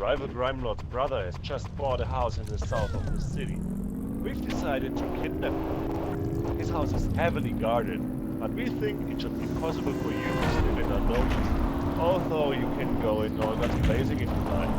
rival crime lord's brother has just bought a house in the south of the city. We've decided to kidnap him. His house is heavily guarded, but we think it should be possible for you to slip in unnoticed, although you can go in Norga's blazing if you like.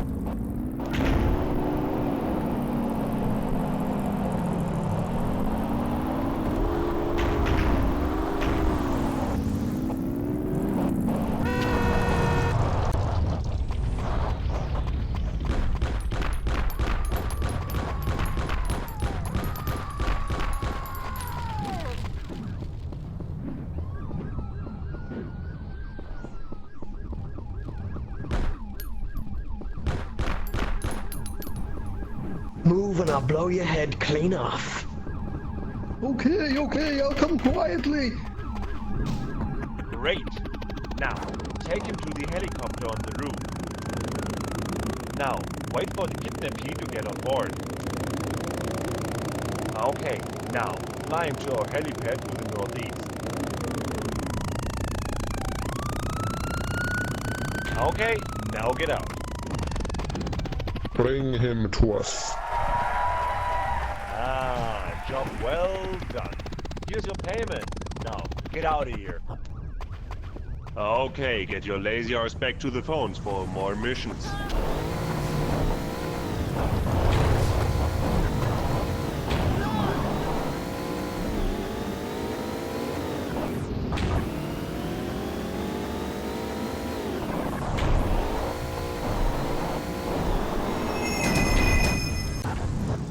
Move and I'll blow your head clean off. Okay, I'll come quietly. Great! Now, take him to the helicopter on the roof. Now, wait for the kidnappee to get on board. Okay, now, fly him to our helipad to the northeast. Okay, now get out. Bring him to us. Ah, job well done. Here's your payment. Now, get out of here. Okay, get your lazy arse back to the phones for more missions.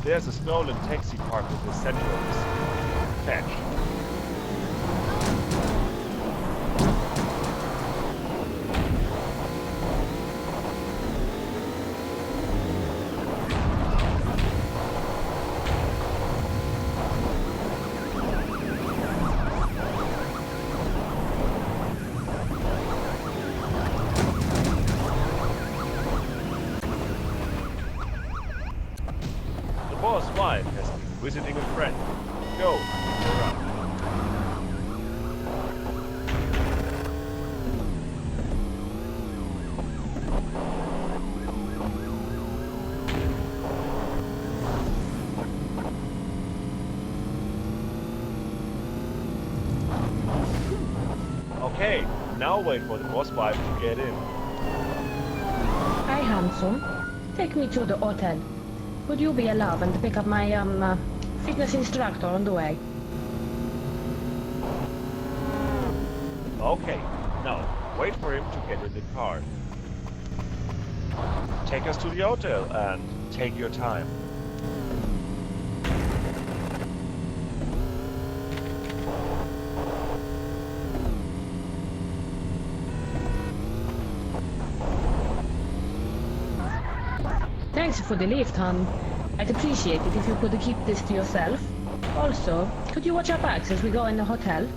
There's a stolen taxi parked in the center of the city. Fetch. The boss' wife has been visiting a friend. Go, pick her up. Okay, now wait for the boss wife to get in. Hi, handsome. Take me to the hotel. Would you be allowed and pick up my fitness instructor on the way? Okay, now wait for him to get in the car. Take us to the hotel and take your time. Thanks for the lift, hon. I'd appreciate it if you could keep this to yourself. Also, could you watch our backs as we go in the hotel?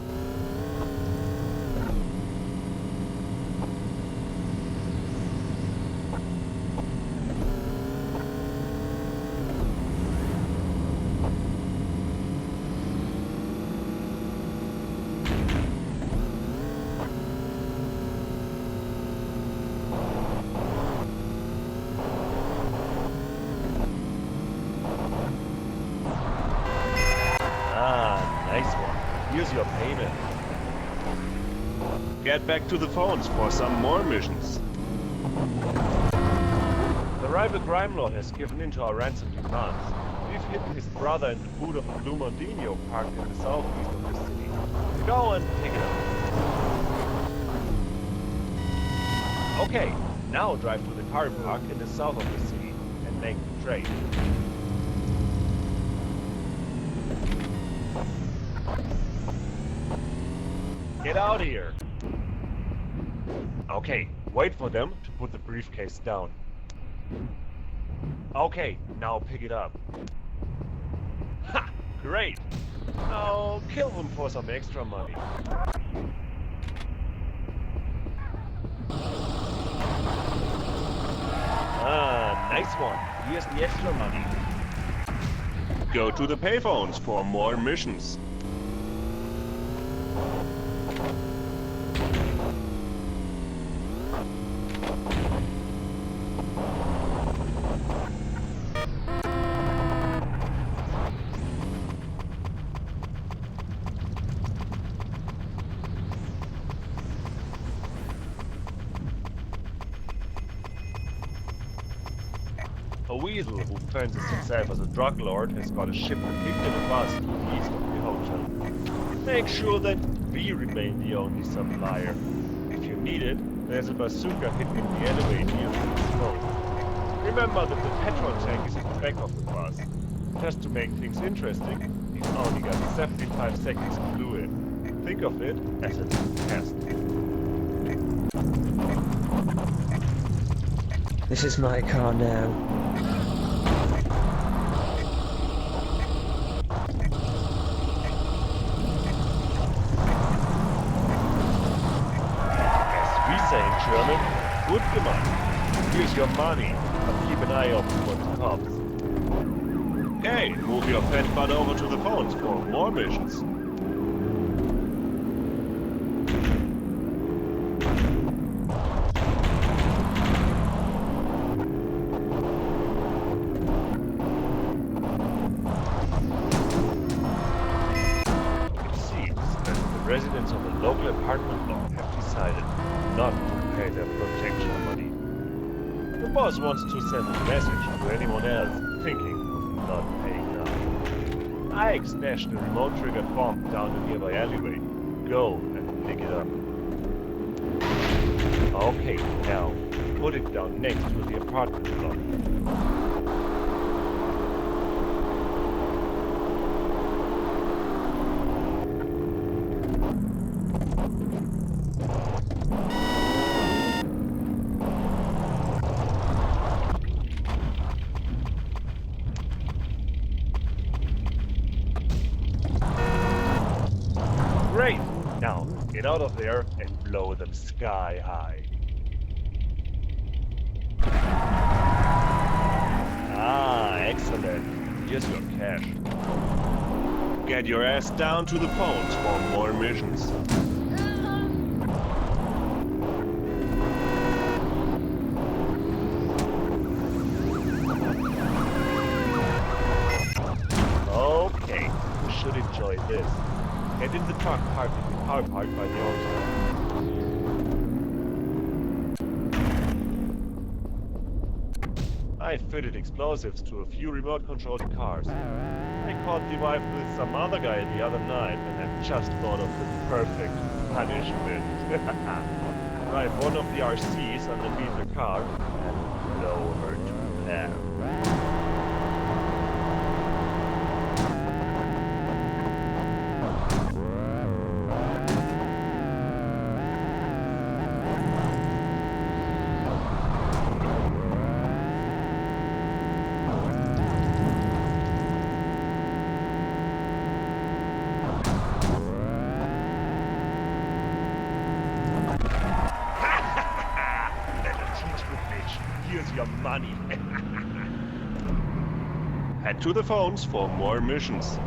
Nice one. Here's your payment. Get back to the phones for some more missions. The rival crime lord has given in to our ransom demands. We've hidden his brother in the boot of a Blue Mondino parked in the southeast of the city. Go and pick it up. Okay, now drive to the car park in the south of the city and make the trade. Get out of here! Okay, wait for them to put the briefcase down. Okay, now pick it up. Ha! Great! Now kill them for some extra money. Ah, nice one. Here's the extra money. Go to the payphones for more missions. weasel who fancies himself as a drug lord has got a shipment hidden in a bus to the east of the hotel. Make sure that we remain the only supplier. If you need it, there's a bazooka hidden in the alleyway near the phone. Remember that the petrol tank is at the back of the bus. Just to make things interesting, you've only got 75 seconds to glue it. Think of it as a test. This is my car now. As we say in German, gut gemacht. Here's your money, but keep an eye open for the cops. Hey, move your fat butt over to the phones for more missions. Residents of a local apartment block have decided not to pay their protection money. The boss wants to send a message to anyone else thinking of not paying now. I stashed a remote-triggered bomb down the nearby alleyway. Go and pick it up. Okay, now put it down next to the apartment block. Great! Now, get out of there and blow them sky high. Ah, excellent. Here's your cash. Get your ass down to the phones for more missions. Okay, you should enjoy this. Get in the truck parked in the car park by the auto. I fitted explosives to a few remote-controlled cars. I caught the wife with some other guy the other night and have just thought of the perfect punishment. Drive one of the RCs underneath the car and blow her to hell. Here's your money. Head to the phones for more missions.